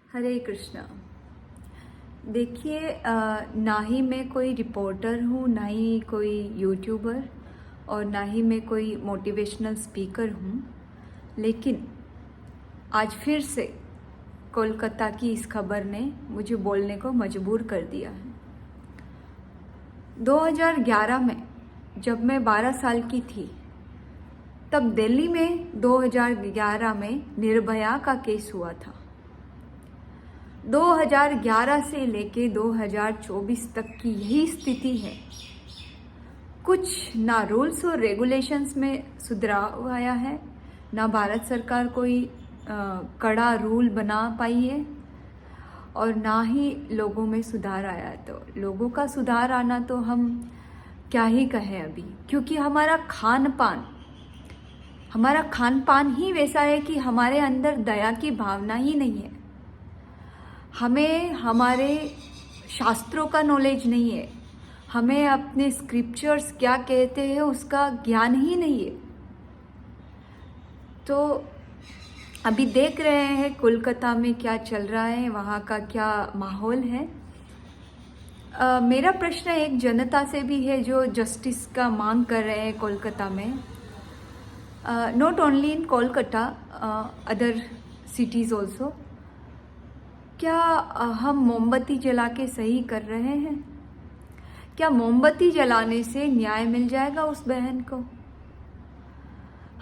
हरे कृष्णा। देखिए, ना ही मैं कोई रिपोर्टर हूँ, ना ही कोई यूट्यूबर और ना ही मैं कोई मोटिवेशनल स्पीकर हूँ, लेकिन आज फिर से कोलकाता की इस खबर ने मुझे बोलने को मजबूर कर दिया है। 2011 में जब मैं 12 साल की थी, तब दिल्ली में 2011 में निर्भया का केस हुआ था। 2011 से लेके 2024 तक की यही स्थिति है। कुछ ना रूल्स और रेगुलेशंस में सुधार आया है, ना भारत सरकार कोई कड़ा रूल बना पाई है और ना ही लोगों में सुधार आया। तो लोगों का सुधार आना तो हम क्या ही कहें अभी, क्योंकि हमारा खान पान ही वैसा है कि हमारे अंदर दया की भावना ही नहीं है। हमें हमारे शास्त्रों का नॉलेज नहीं है, हमें अपने स्क्रिप्चर्स क्या कहते हैं उसका ज्ञान ही नहीं है। तो अभी देख रहे हैं कोलकाता में क्या चल रहा है, वहाँ का क्या माहौल है। मेरा प्रश्न एक जनता से भी है जो जस्टिस का मांग कर रहे हैं कोलकाता में। Not only in Kolkata, other cities also. क्या हम मोमबत्ती जला के सही कर रहे हैं? क्या मोमबत्ती जलाने से न्याय मिल जाएगा उस बहन को?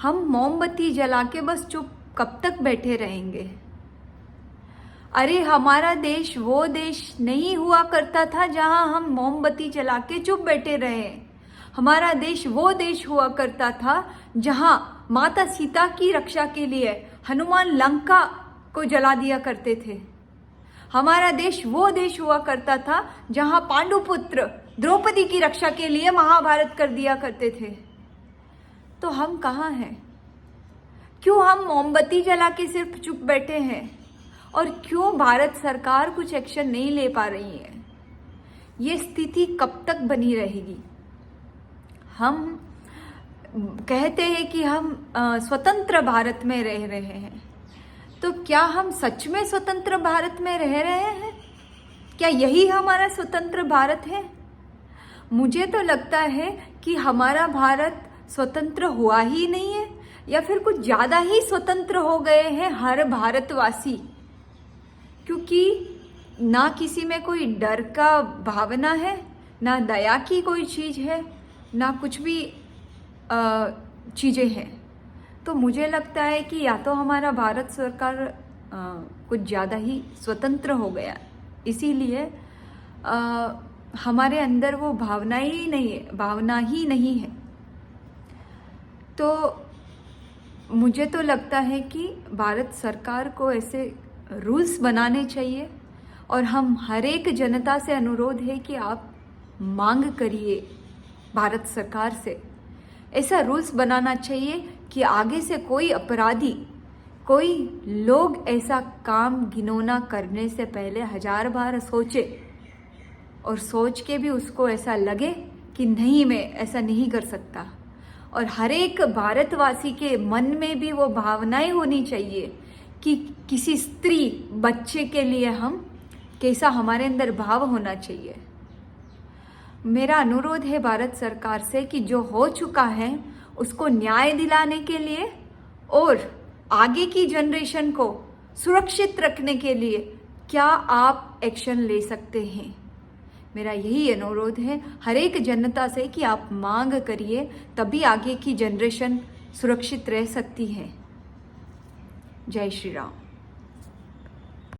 हम मोमबत्ती जला के बस चुप कब तक बैठे रहेंगे? अरे हमारा देश वो देश नहीं हुआ करता था जहां हम मोमबत्ती जला के चुप बैठे रहे। हमारा देश वो देश हुआ करता था जहां माता सीता की रक्षा के लिए हनुमान लंका को जला दिया करते थे। हमारा देश वो देश हुआ करता था जहां पांडुपुत्र द्रौपदी की रक्षा के लिए महाभारत कर दिया करते थे। तो हम कहाँ हैं? क्यों हम मोमबत्ती जला के सिर्फ चुप बैठे हैं? और क्यों भारत सरकार कुछ एक्शन नहीं ले पा रही है? ये स्थिति कब तक बनी रहेगी? हम कहते हैं कि हम स्वतंत्र भारत में रह रहे हैं, तो क्या हम सच में स्वतंत्र भारत में रह रहे हैं? क्या यही हमारा स्वतंत्र भारत है? मुझे तो लगता है कि हमारा भारत स्वतंत्र हुआ ही नहीं है, या फिर कुछ ज़्यादा ही स्वतंत्र हो गए हैं हर भारतवासी। क्योंकि ना किसी में कोई डर का भावना है, ना दया की कोई चीज़ है, ना कुछ भी चीज़ें हैं। तो मुझे लगता है कि या तो हमारा भारत सरकार कुछ ज़्यादा ही स्वतंत्र हो गया, इसीलिए हमारे अंदर वो भावना ही नहीं है। तो मुझे तो लगता है कि भारत सरकार को ऐसे रूल्स बनाने चाहिए और हम हर एक जनता से अनुरोध है कि आप मांग करिए भारत सरकार से। ऐसा रूल्स बनाना चाहिए कि आगे से कोई अपराधी, कोई लोग ऐसा काम घिनौना करने से पहले 1000 बार सोचे, और सोच के भी उसको ऐसा लगे कि नहीं, मैं ऐसा नहीं कर सकता। और हर एक भारतवासी के मन में भी वो भावनाएं होनी चाहिए कि किसी स्त्री, बच्चे के लिए हम कैसा, हमारे अंदर भाव होना चाहिए। मेरा अनुरोध है भारत सरकार से कि जो हो चुका है उसको न्याय दिलाने के लिए और आगे की जनरेशन को सुरक्षित रखने के लिए क्या आप एक्शन ले सकते हैं? मेरा यही अनुरोध है हर एक जनता से कि आप मांग करिए, तभी आगे की जनरेशन सुरक्षित रह सकती है। जय श्री राम।